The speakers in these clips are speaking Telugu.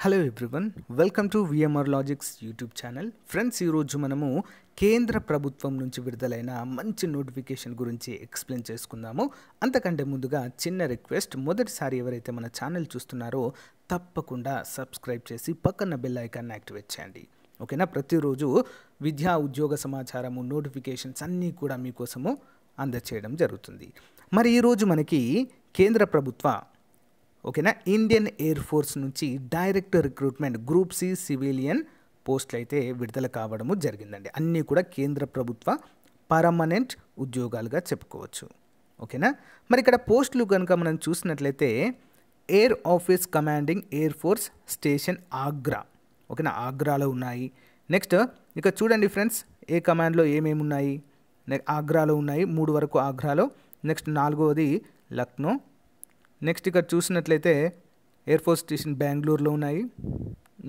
Hello everyone, welcome to VMR Logics YouTube channel. Friends, ఈరోజు మనము కేంద్ర ప్రభుత్వం నుంచి విడుదలైన మంచి నోటిఫికేషన్ గురించి ఎక్స్ప్లెయిన్ చేసుకుందాము. అంతకంటే ముందుగా చిన్న రిక్వెస్ట్, మొదటిసారి ఎవరైతే మన ఛానల్ చూస్తున్నారో తప్పకుండా సబ్స్క్రైబ్ చేసి పక్కన బెల్ ఐకాన్ని యాక్టివేట్ చేయండి. ఓకేనా? ప్రతిరోజు విద్యా ఉద్యోగ సమాచారము, నోటిఫికేషన్స్ అన్నీ కూడా మీకోసము అందచేయడం జరుగుతుంది. మరి ఈరోజు మనకి కేంద్ర ప్రభుత్వ ఓకేనా ఇండియన్ ఎయిర్ ఫోర్స్ నుంచి direct recruitment group C civilian పోస్టులు అయితే విడుదల కావడము జరిగిందండి. అన్నీ కూడా కేంద్ర ప్రభుత్వ పర్మనెంట్ ఉద్యోగాలుగా చెప్పుకోవచ్చు. ఓకేనా? మరి ఇక్కడ పోస్టులు కనుక మనం చూసినట్లయితే air office commanding air force station Agra. ఓకేనా? ఆగ్రాలో ఉన్నాయి. నెక్స్ట్ ఇక చూడండి ఫ్రెండ్స్, ఏ కమాండ్లో ఏమేమి ఉన్నాయి. ఆగ్రాలో ఉన్నాయి, 3 వరకు ఆగ్రాలో. నెక్స్ట్ 4వది లక్నో. నెక్స్ట్ ఇక్కడ చూసినట్లయితే ఎయిర్ ఫోర్స్ స్టేషన్ బెంగళూరులో ఉన్నాయి.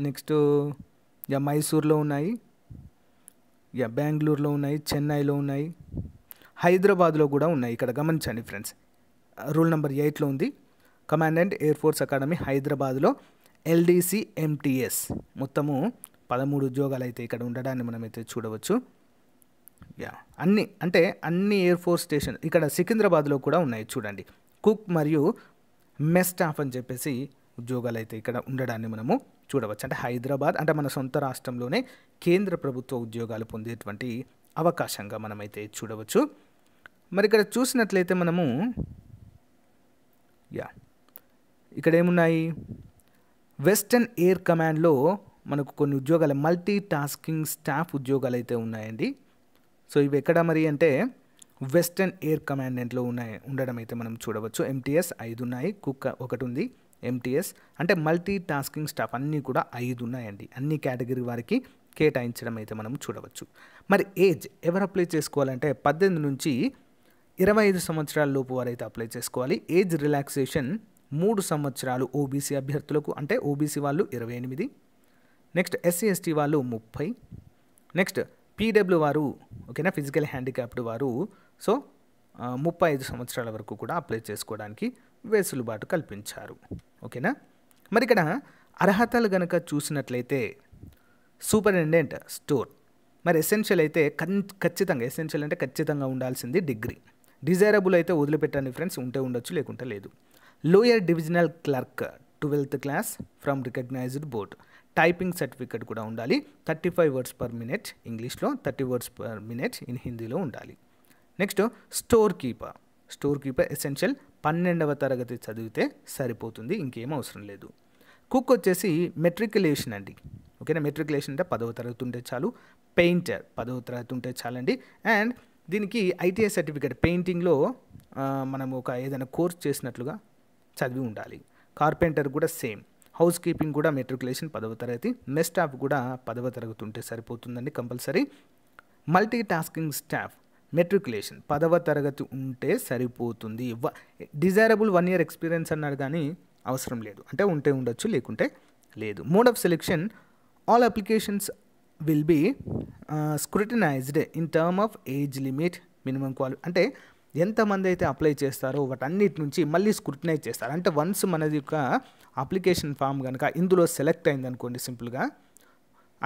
నెక్స్ట్ మైసూర్లో ఉన్నాయి, బెంగళూరులో ఉన్నాయి, చెన్నైలో ఉన్నాయి, హైదరాబాద్లో కూడా ఉన్నాయి. ఇక్కడ గమనించండి ఫ్రెండ్స్, రూల్ నెంబర్ 8లో ఉంది. కమాండెంట్ ఎయిర్ ఫోర్స్ అకాడమీ హైదరాబాద్లో LDC MTS మొత్తము 13 ఉద్యోగాలు అయితే ఇక్కడ ఉండడాన్ని మనమైతే చూడవచ్చు. అన్ని ఎయిర్ ఫోర్స్ స్టేషన్ ఇక్కడ సికింద్రాబాద్లో కూడా ఉన్నాయి. చూడండి, కుక్ మరియు మెస్ స్టాఫ్ అని చెప్పేసి ఉద్యోగాలు అయితే ఇక్కడ ఉండడాన్ని మనము చూడవచ్చు. అంటే హైదరాబాద్ అంటే మన సొంత రాష్ట్రంలోనే కేంద్ర ప్రభుత్వ ఉద్యోగాలు పొందేటువంటి అవకాశంగా మనమైతే చూడవచ్చు. మరి ఇక్కడ చూసినట్లయితే మనము ఇక్కడ ఏమున్నాయి, వెస్టర్న్ ఎయిర్ కమాండ్లో మనకు కొన్ని ఉద్యోగాలు, మల్టీ టాస్కింగ్ స్టాఫ్ ఉద్యోగాలు అయితే ఉన్నాయండి. సో ఇవి ఎక్కడ మరి అంటే వెస్టర్న్ ఎయిర్ కమాండెంట్లో ఉండడం అయితే మనం చూడవచ్చు. MTS 5 ఉన్నాయి, కుక్ 1 ఉంది. MTS అంటే మల్టీ టాస్కింగ్ స్టాఫ్ అన్నీ కూడా 5 ఉన్నాయండి. అన్ని కేటగిరీ వారికి కేటాయించడం అయితే మనం చూడవచ్చు. మరి ఏజ్ ఎవరు అప్లై చేసుకోవాలంటే 18 నుంచి 25 సంవత్సరాల లోపు వారైతే అప్లై చేసుకోవాలి. ఏజ్ రిలాక్సేషన్ 3 సంవత్సరాలు OBC అభ్యర్థులకు, అంటే OBC వాళ్ళు 28, నెక్స్ట్ SC ST వాళ్ళు 30, నెక్స్ట్ PW వారు ఓకేనా ఫిజికల్ హ్యాండిక్యాప్డ్ వారు 35 సంవత్సరాల వరకు కూడా అప్లై చేసుకోవడానికి వెసులుబాటు కల్పించారు. ఓకేనా? మరి ఇక్కడ అర్హతలు కనుక చూసినట్లయితే సూపరింటెండెంట్ స్టోర్, మరి ఎసెన్షియల్ అయితే ఖచ్చితంగా, ఎసెన్షియల్ అంటే ఖచ్చితంగా ఉండాల్సింది డిగ్రీ. డిజైరబుల్ అయితే వదిలిపెట్టండి ఫ్రెండ్స్, ఉంటే ఉండొచ్చు లేకుంటే లేదు. Lower divisional clerk 12th class from recognised board. Typing certificate కూడా ఉండాలి. 35 words per minute ఇంగ్లీష్లో, 30 words per minute ఇన్ హిందీలో ఉండాలి. నెక్స్ట్ స్టోర్ కీపర్ ఎసెన్షియల్ 12వ తరగతి చదివితే సరిపోతుంది, ఇంకేం అవసరం లేదు. కుక్ వచ్చేసి మెట్రికులేషన్ అండి. ఓకేనా? మెట్రికులేషన్ అంటే 10వ తరగతి ఉంటే చాలు. పెయింటర్ 10వ తరగతి ఉంటే చాలండి. అండ్ దీనికి ITI సర్టిఫికేట్, పెయింటింగ్లో మనం ఏదైనా కోర్స్ చేసినట్లుగా చదివి ఉండాలి. కార్పెంటర్ కూడా సేమ్. హౌస్ కీపింగ్ కూడా మెట్రికులేషన్ 10వ తరగతి. మెస్ స్టాఫ్ కూడా 10వ తరగతి ఉంటే సరిపోతుందండి compulsory. Multi tasking staff matriculation 10వ తరగతి ఉంటే సరిపోతుంది. డిజైరబుల్ 1 year ఎక్స్పీరియన్స్ అన్నాడు కానీ అవసరం లేదు, అంటే ఉంటే ఉండొచ్చు లేకుంటే లేదు. Mode of selection, all applications will be scrutinised in term of age limit, minimum అంటే ఎంతమంది అయితే అప్లై చేస్తారో వాటన్నిటి నుంచి మళ్ళీ స్క్రూటినైజ్ చేస్తారు. అంటే వన్స్ మనది యొక్క అప్లికేషన్ ఫామ్ కనుక ఇందులో సెలెక్ట్ అయింది అనుకోండి, సింపుల్గా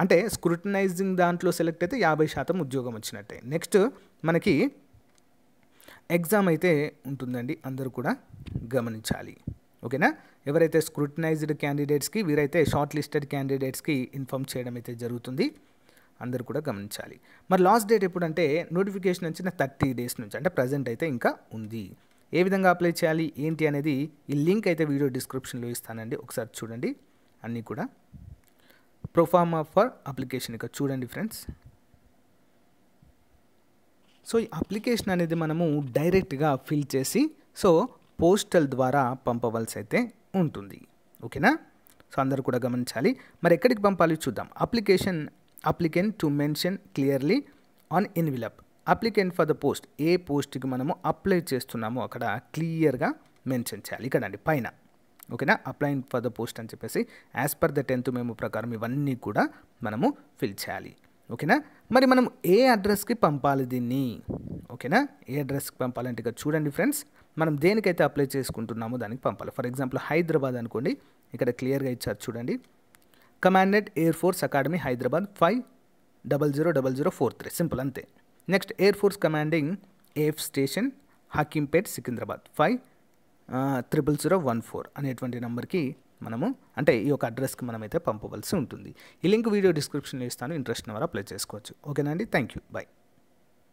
అంటే స్క్రూటినైజింగ్ దాంట్లో సెలెక్ట్ అయితే 50% ఉద్యోగం వచ్చినట్టే. నెక్స్ట్ మనకి ఎగ్జామ్ అయితే ఉంటుందండి, అందరూ కూడా గమనించాలి. ఓకేనా? ఎవరైతే స్క్రూటినైజ్డ్ క్యాండిడేట్స్కి, వీరైతే షార్ట్ లిస్టెడ్ క్యాండిడేట్స్కి ఇన్ఫామ్ చేయడం అయితే జరుగుతుంది, అందరూ కూడా గమనించాలి. మరి లాస్ట్ డేట్ ఎప్పుడంటే నోటిఫికేషన్ వచ్చిన 30 days నుంచి, అంటే ప్రజెంట్ అయితే ఇంకా ఉంది. ఏ విధంగా అప్లై చేయాలి ఏంటి అనేది ఈ లింక్ అయితే వీడియో డిస్క్రిప్షన్లో ఇస్తానండి, ఒకసారి చూడండి. అన్నీ కూడా ప్రొఫార్మా ఫర్ అప్లికేషన్ ఇక్కడ చూడండి ఫ్రెండ్స్. సో ఈ అప్లికేషన్ అనేది మనము డైరెక్ట్గా ఫిల్ చేసి పోస్టల్ ద్వారా పంపవలసి అయితే ఉంటుంది. ఓకేనా? సో అందరూ కూడా గమనించాలి. మరి ఎక్కడికి పంపాలి చూద్దాం. Applicant to mention clearly on envelope. Applicant for the post, ఏ పోస్ట్కి మనము అప్లై చేస్తున్నామో అక్కడ క్లియర్గా మెన్షన్ చేయాలి. ఇక్కడ అండి పైన. ఓకేనా? అప్లైయింగ్ ఫర్ ద పోస్ట్ అని చెప్పేసి as per the 10th memo ప్రకారం ఇవన్నీ కూడా మనము ఫిల్ చేయాలి. ఓకేనా? మరి మనం ఏ అడ్రస్కి పంపాలి దీన్ని? ఓకేనా? ఏ అడ్రస్కి పంపాలంటే ఇక్కడ చూడండి ఫ్రెండ్స్, మనం దేనికైతే అప్లై చేసుకుంటున్నామో దానికి పంపాలి. ఫర్ ఎగ్జాంపుల్ హైదరాబాద్ అనుకోండి, ఇక్కడ క్లియర్గా ఇచ్చారు చూడండి. Commandant air force academy Hyderabad 500043 simple అంతే. Next air force commanding AF station Hakimpet Secunderabad 500014 అనేటువంటి నెంబర్కి మనము అంటే ఈ యొక్క అడ్రస్కి మనమైతే పంపవలసి ఉంటుంది. ఈ లింక్ వీడియో డిస్క్రిప్షన్లో ఇస్తాను, ఇంట్రెస్ట్ ఉన్న వారు అప్లై చేసుకోవచ్చు. ఓకేనా అండి, థ్యాంక్ యూ, బాయ్.